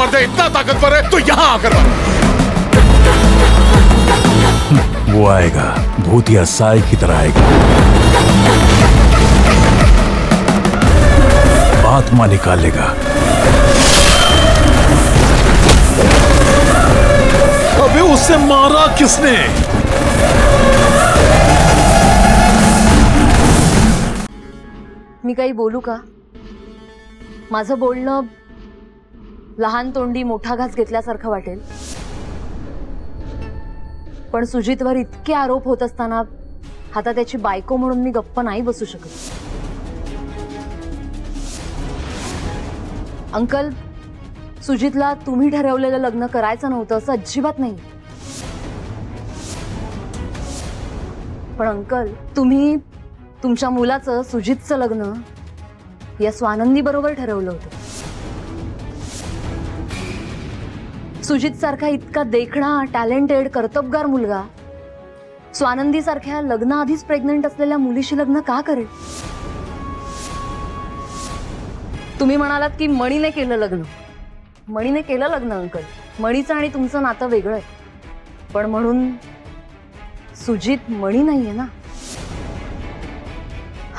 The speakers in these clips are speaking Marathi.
मर्द इतना ताकतवर है तो यहाँ आकर मारो। वो आएगा, भूतिया साय की तरह आएगा, आत्मा निकालेगा। अबे उसे मारा किसने? मी काही बोलू का? माझं बोलणं लहान तोंडी मोठा घास घेतल्यासारखं वाटेल, पण सुजितवर इतके आरोप होत असताना आता त्याची बायको म्हणून मी गप्प नाही बसू शकत। अंकल, सुजितला तुम्ही ठरवलेलं लग्न करायचं नव्हतं असं अजिबात नाही, पण अंकल तुम्ही तुमच्या मुलाचं सुजितचं लग्न या स्वानंदी बरोबर ठरवलं होतं। सुजित सारखा इतका देखणा, टॅलेंटेड, कर्तबगार मुलगा स्वानंदी सारख्या लग्नाआधीच प्रेग्नंट असलेल्या मुलीशी लग्न का करेल? तुम्ही म्हणालात की मणीने केलं लग्न, मणीने केलं लग्न अंकल, मणीचं आणि तुमचं नातं वेगळं आहे, पण म्हणून सुजित मणी नाहीये ना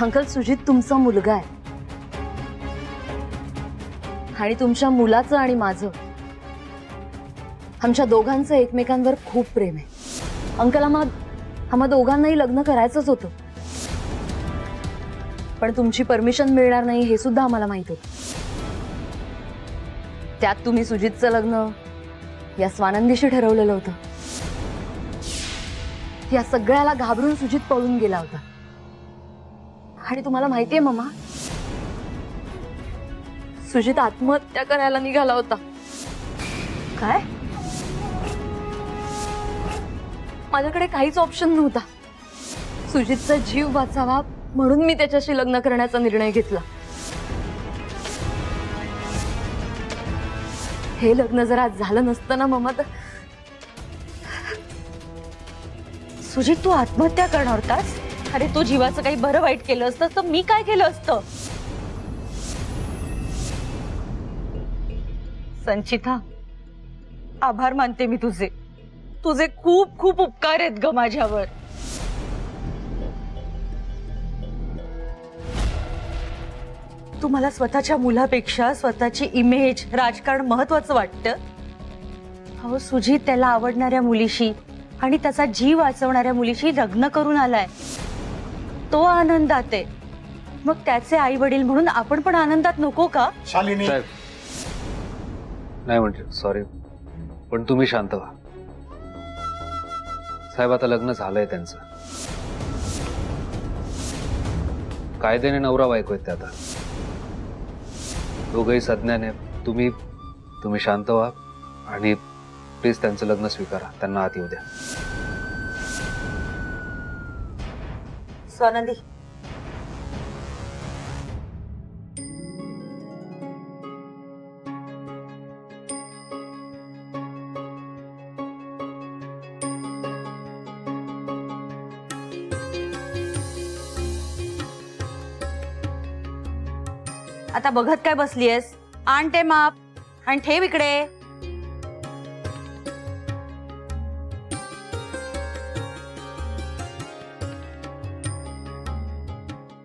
अंकल। सुजित तुमचा मुलगा आहे आणि तुमच्या मुलाचं आणि माझं, आमच्या दोघांचं एकमेकांवर खूप प्रेम आहे अंकल। आम्हा दोघांनाही लग्न करायचंच होतं, पण तुमची परमिशन मिळणार नाही हे सुद्धा आम्हाला माहित होतं। त्यात तुम्ही सुजितचं लग्न या स्वानंदीशी ठरवलेलं होतं। या सगळ्याला घाबरून सुजित पळून गेला होता आणि तुम्हाला माहितीये मम्मा, सुजित आत्महत्या करायला निघाला होता। काय? माझ्याकडे काहीच ऑप्शन नव्हता, सुजितचा जीव वाचावा म्हणून मी त्याच्याशी लग्न करण्याचा निर्णय घेतला। हे लग्न जर आज झालं नसतं ना मम्मा तर सुजित, तू आत्महत्या करणार होतास? अरे तू जीवाचं काही बरं वाईट केलं असतं तर मी काय केलं असतं? संचिता, आभार मानते मी तुझे, तुझे खूप खूप उपकार आहेत ग माझ्यावर। तुम्हाला स्वतःच्या मुलापेक्षा स्वतःची इमेज, राजकारण महत्वाचं वाटतं? अहो सुजित त्याला आवडणाऱ्या मुलीशी आणि त्याचा जीव वाचवणाऱ्या मुलीशी लग्न करून आलाय, तो आनंदात आहे, मग त्याचे आई वडील म्हणून आपण पण आनंदात नको का? शालिनी साहेब, नाही म्हणजे सॉरी, पण तुम्ही शांत व्हा साहेब। आता लग्न झालंय त्यांचं, कायद्याने नवरा बायको आहेत ते आता, दोघंही सज्ञान आहे। तुम्ही शांत व्हा आणि प्लीज त्यांचं लग्न स्वीकारा, त्यांना आत येऊ द्या। स्वानंदी, आता बघत काय बसलीयस? आण ते माप आणि ठेव इकडे।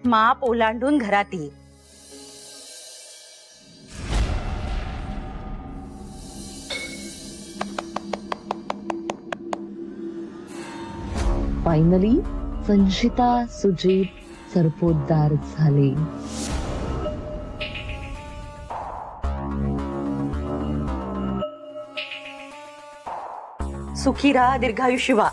माप ओलांडून घरात ये। फायनली संचिता सुजित सरपोतदार झाले। सुखी राहा, दीर्घायुष्य व्हा।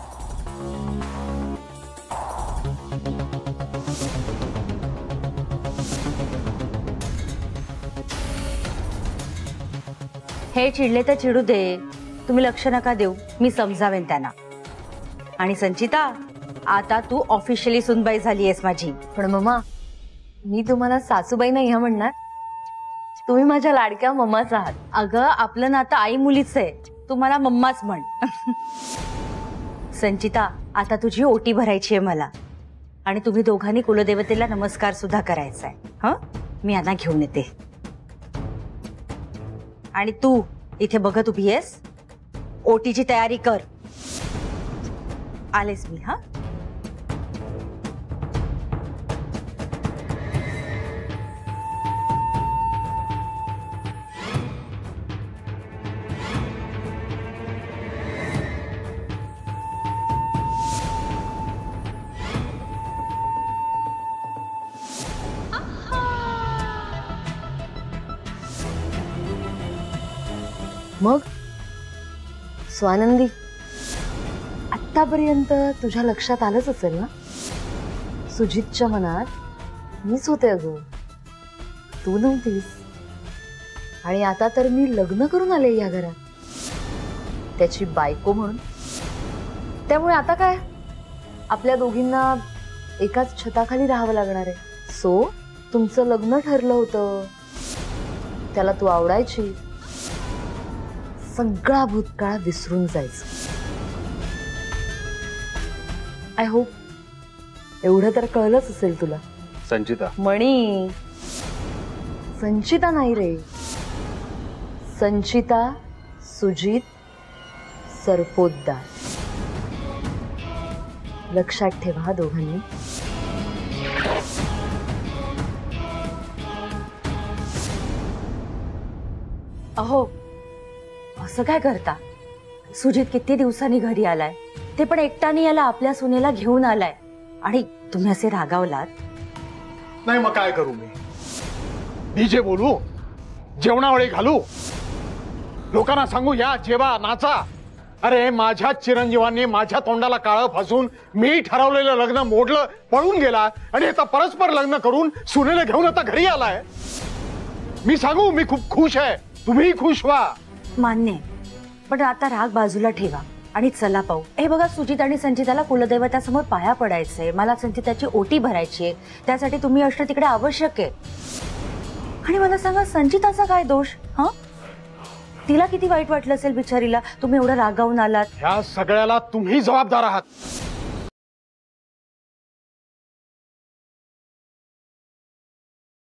हे चिडले तर चिडू दे, तुम्ही लक्ष नका देऊ, मी समजावेन त्यांना। आणि संचिता, आता तू ऑफिशियली सुनबाई झालीयस माझी। पण मम्मा, मी तुम्हाला सासूबाई नाही ह्या म्हणणार, तुम्ही माझ्या लाडक्या मम्माच आहात। अगं आपलं नातं आई मुलीच आहे, तुम्हाला मम्माच म्हण। संचिता, आता तुझी ओटी भरायची आहे मला, आणि तुम्ही दोघांनी कुलदेवतेला नमस्कार सुद्धा करायचा आहे। हं, मी यांना घेऊन येते। आणि तू इथे बघत उभी आहेस? ओटीची तयारी कर. आलेस मी. हा, मग स्वानंदी, आतापर्यंत तुझ्या लक्षात आलंच असेल ना, सुजितच्या मनात मीच होते अगं, तू नव्हतीस. आणि आता तर मी लग्न करून आले या घरात, त्याची बायको म्हणून. त्यामुळे आता काय, आपल्या दोघींना एकाच छताखाली राहावं लागणार आहे. सो तुमचं लग्न ठरलं होतं, त्याला तू आवडायची, सगळा भूतकाळ विसरून जायचं. आय होप एवढं तर कळलंच असेल तुला. संचिता. मणी, संचिता नाही रे, संचिता सुजित सरपोतदार. लक्षात ठेवा दोघांनी. अहो, असं काय करता? सुजित किती दिवसांनी घरी आलाय, ते पण एकट्याने. याला आपल्या सुनेला घेऊन आलाय आणि तुम्ही असे रागावलात. नाही मग काय करू मी? डीजे बोलू, जेवणावेळी घालू, लोकांना सांगू या जेवा नाचा? अरे माझ्या चिरंजीवांनी माझ्या तोंडाला काळं फासून मी ठरवलेलं लग्न मोडलं, पळून गेला आणि आता परस्पर लग्न करून सुनेला घेऊन आता घरी आलाय. मी सांगू मी खूप खुश आहे, तुम्ही खुश व्हा. मान्य आहे, पण आता राग बाजूला ठेवा आणि चला पाहू. हे बघा, सुजित आणि संचिताला कुलदैवतासमोर पाया पडायचंय. मला संचिताची ओटी भरायची आहे, त्यासाठी तुम्ही असणं तिकडे आवश्यक आहे. आणि मला सांगा, संचिताचा काय दोष? हा, तिला किती वाईट वाटलं असेल बिचारीला, तुम्ही एवढं रागावून आलात. ह्या सगळ्याला तुम्ही जबाबदार आहात.